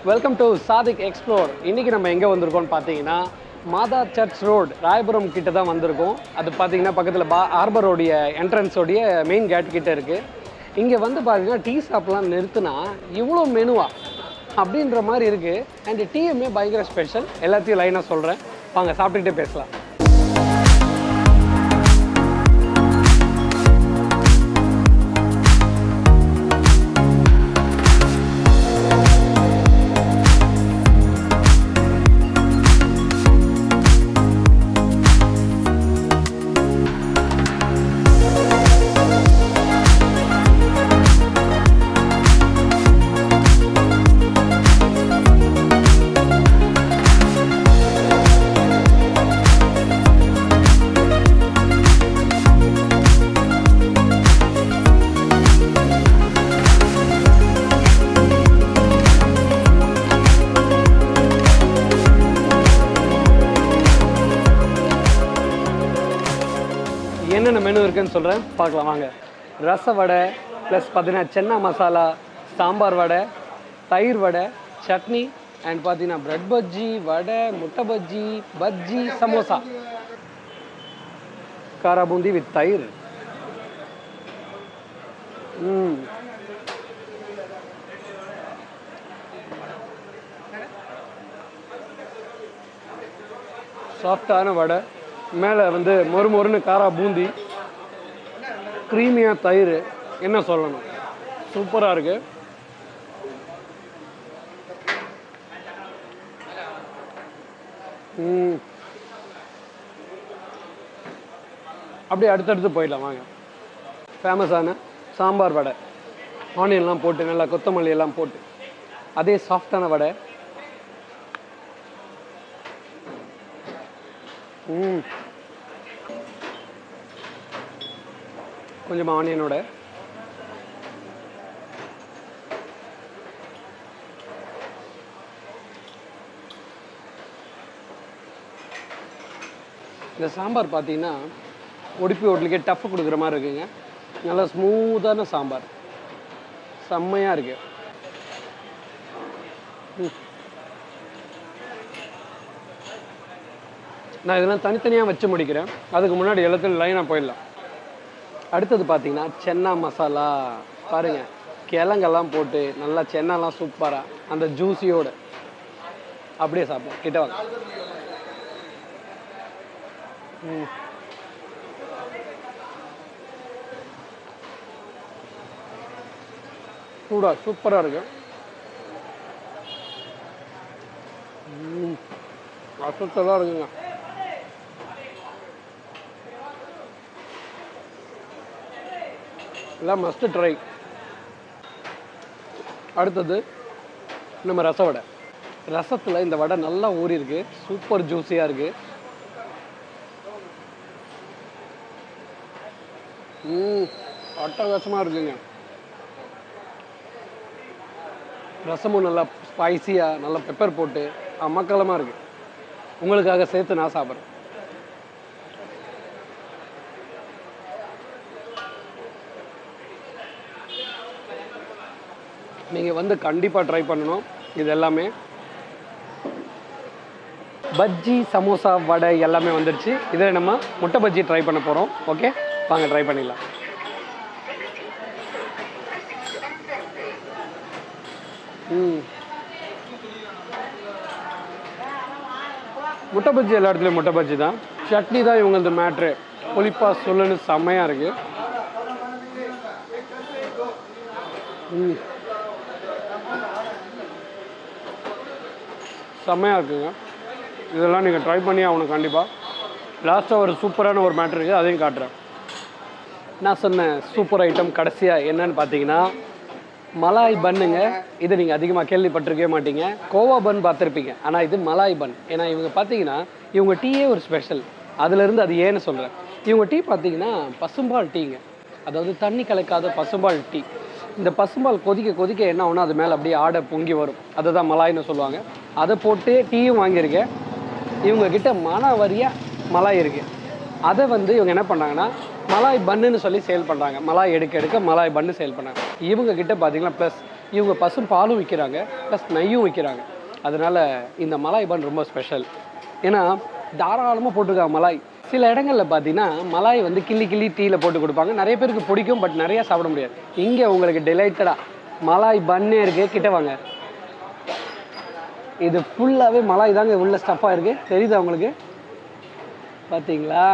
Welcome to Sadiq explore. இன்றைக்கி நம்ம எங்கே வந்திருக்கோம்னு பார்த்தீங்கன்னா மாதா சர்ச் ரோடு ராயபுரம் கிட்ட தான் வந்திருக்கோம். அது பார்த்தீங்கன்னா பக்கத்தில் ஹார்பரோடைய என்ட்ரன்ஸோடைய மெயின் கேட் கிட்டே இருக்குது. இங்கே வந்து பார்த்தீங்கன்னா டீ ஷாப்லாம் நிறுத்தினா இவ்வளோ மெனுவா அப்படின்ற மாதிரி இருக்குது. அண்ட் டீயுமே பயங்கர ஸ்பெஷல். எல்லாத்தையும் லைனாக சொல்கிறேன், வாங்க சாப்பிட்டுக்கிட்டே பேசலாம். என்னென்ன மெனு இருக்குன்னு சொல்கிறேன், பார்க்கலாம் வாங்க. ரச வடை ப்ளஸ் பார்த்தீங்கன்னா சென்னா மசாலா, சாம்பார் வடை, தயிர் வடை, சட்னி அண்ட் பார்த்தீங்கன்னா ப்ரெட் பஜ்ஜி, வடை, முட்டை பஜ்ஜி, பஜ்ஜி, சமோசா, காரா பூந்தி வித் தயிர். சாஃப்டான வடை, மேலே வந்து மொறு மொறுன்னு காரா பூந்தி, க்ரீமியாக தயிர், என்ன சொல்லணும், சூப்பராக இருக்குது. அப்படியே அடுத்தடுத்து போயிடலாம் வாங்க. ஃபேமஸான சாம்பார் வடை, ஆனியன்லாம் போட்டு நல்லா கொத்தமல்லி எல்லாம் போட்டு அதே சாஃப்டான வடை. கொஞ்சம் ஆனியனோட இந்த சாம்பார் பார்த்தீங்கன்னா ஒடிப்பி ஹோட்டலுக்கே டஃப் கொடுக்குற மாதிரி இருக்குங்க. நல்லா ஸ்மூத்தான சாம்பார், செம்மையாக இருக்கு. நான் இதெல்லாம் தனித்தனியாக வச்சு முடிக்கிறேன், அதுக்கு முன்னாடி எல்லாத்தையும் லைனாக போயிடலாம். அடுத்தது பார்த்தீங்கன்னா சென்னா மசாலா பாருங்கள், கிழங்கெல்லாம் போட்டு நல்லா சென்னாலாம் சூப்பராக அந்த ஜூஸியோடு அப்படியே சாப்பிடும். கிட்ட வாங்க. சூடா சூப்பராக இருக்கு. அசத்தெல்லாம் இருக்குங்க. எல்லாம் மஸ்ட் ட்ரை. அடுத்தது நம்ம ரச வடை. ரசத்தில் இந்த வடை நல்லா ஊறி இருக்கு, சூப்பர் ஜூஸியாக இருக்கு. அட்டகாசமாக இருக்குங்க. ரசமும் நல்லா ஸ்பைசியாக நல்லா பெப்பர் போட்டு அமக்கலமாக இருக்குது. உங்களுக்காக சேர்த்து நான் சாப்பிட்றேன். நீங்கள் வந்து கண்டிப்பாக ட்ரை பண்ணணும். இது எல்லாமே பஜ்ஜி, சமோசா, வடை எல்லாமே வந்துடுச்சு. இதில் நம்ம முட்டை பஜ்ஜி ட்ரை பண்ண போகிறோம். ஓகே, வாங்க ட்ரை பண்ணிடலாம். முட்டை பஜ்ஜி எல்லா இடத்துலையும் முட்டை பஜ்ஜி தான். சட்னி தான் இவங்களது மேட்ரு. புளிப்பா சொல்லுன்னு செம்மையாக இருக்குது. செம்மையாக இருக்குங்க. இதெல்லாம் நீங்கள் ட்ரை பண்ணி ஆகணும் கண்டிப்பாக. லாஸ்ட்டாக ஒரு சூப்பரான ஒரு மேட்ரு இருக்குது, அதையும் காட்டுறேன். நான் சொன்ன சூப்பர் ஐட்டம் கடைசியாக என்னன்னு பார்த்தீங்கன்னா மலாய் பன்னுங்க. இது நீங்கள் அதிகமாக கேள்விப்பட்டிருக்கவே மாட்டீங்க. கோவா பன் பார்த்துருப்பீங்க, ஆனால் இது மலாய் பன். ஏன்னா இவங்க பார்த்தீங்கன்னா இவங்க டீயே ஒரு ஸ்பெஷல். அதுலேருந்து அது ஏன்னு சொல்கிறேன். இவங்க டீ பார்த்தீங்கன்னா பசும்பால் டீங்க, அதாவது தண்ணி கலக்காத பசும்பால் டீ. இந்த பசும்பால் கொதிக்க கொதிக்க என்ன ஆகுனா அது மேலே அப்படியே ஆடை பொங்கி வரும், அதை தான் மலாய்னு சொல்லுவாங்க. அதை போட்டு டீயும் வாங்கியிருக்கேன். இவங்கக்கிட்ட மனவரியாக மலாய் இருக்குது. அதை வந்து இவங்க என்ன பண்ணாங்கன்னா மலாய் பன்னுன்னு சொல்லி சேல் பண்ணுறாங்க. மலாய் எடுக்க எடுக்க மலாய் பன்னு சேல் பண்ணாங்க. இவங்கக்கிட்ட பார்த்தீங்கன்னா ப்ளஸ் இவங்க பசும் பாலும் விற்கிறாங்க, ப்ளஸ் நெய்யும் விற்கிறாங்க. அதனால் இந்த மலாய் பன் ரொம்ப ஸ்பெஷல். ஏன்னா தாராளமாக போட்டிருக்காங்க மலாய். சில இடங்களில் பார்த்தீங்கன்னா மலாய் வந்து கிள்ளி கிள்ளி டீயில் போட்டு கொடுப்பாங்க. நிறைய பேருக்கு பிடிக்கும், பட் நிறையா சாப்பிட முடியாது. இங்கே உங்களுக்கு டிலைட்டடாக மலாய் பன்னே இருக்குது. கிட்ட வாங்க. இது ஃபுல்லாகவே மலாய் தாங்க உள்ள ஸ்டஃப்பாக இருக்குது. தெரியுதா உங்களுக்கு? பார்த்தீங்களா?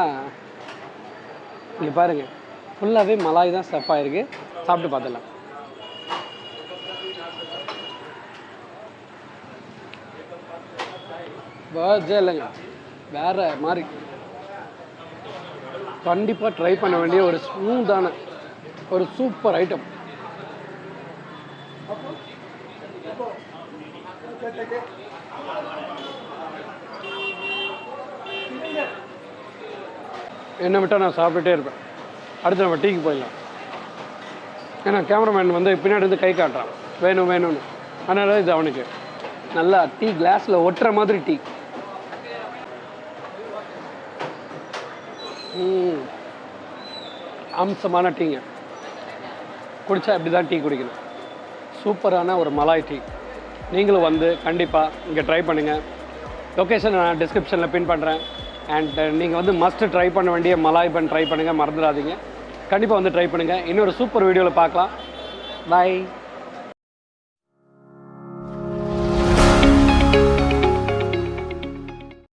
இங்கே பாருங்கள், ஃபுல்லாகவே மலாய் தான் ஸ்டஃப்பாக இருக்குது. சாப்பிட்டு பார்த்துடலாம். வேர்ட்ஸே இல்லைங்க, வேறு மாதிரி. கண்டிப்பாக ட்ரை பண்ண வேண்டிய ஒரு ஸ்மூத்தான ஒரு சூப்பர் ஐட்டம். என்னை விட்டால் நான் சாப்பிட்டுட்டே இருப்பேன். அடுத்து நம்ம டீக்கு போயிடலாம். ஏன்னா கேமராமேன் வந்து பின்னாடி இருந்து கை காட்டுறான் வேணும் வேணும்னு. அதனால இது அவனுக்கு நல்லா டீ கிளாஸில் ஒட்டுற மாதிரி டீ. அம்சமான டீங்க. குடித்தா இப்படி தான் டீ குடிக்கணும். சூப்பரான ஒரு மலாய் டீ. நீங்களும் வந்து கண்டிப்பாக இங்கே ட்ரை பண்ணுங்கள். லொக்கேஷன் நான் டிஸ்கிரிப்ஷனில் பின் பண்ணுறேன். அண்ட் நீங்கள் வந்து மஸ்ட்டு ட்ரை பண்ண வேண்டிய மலாய் பன் ட்ரை பண்ணுங்கள், மறந்துடாதீங்க. கண்டிப்பாக வந்து ட்ரை பண்ணுங்கள். இன்னொரு சூப்பர் வீடியோவில் பார்க்கலாம். பாய்.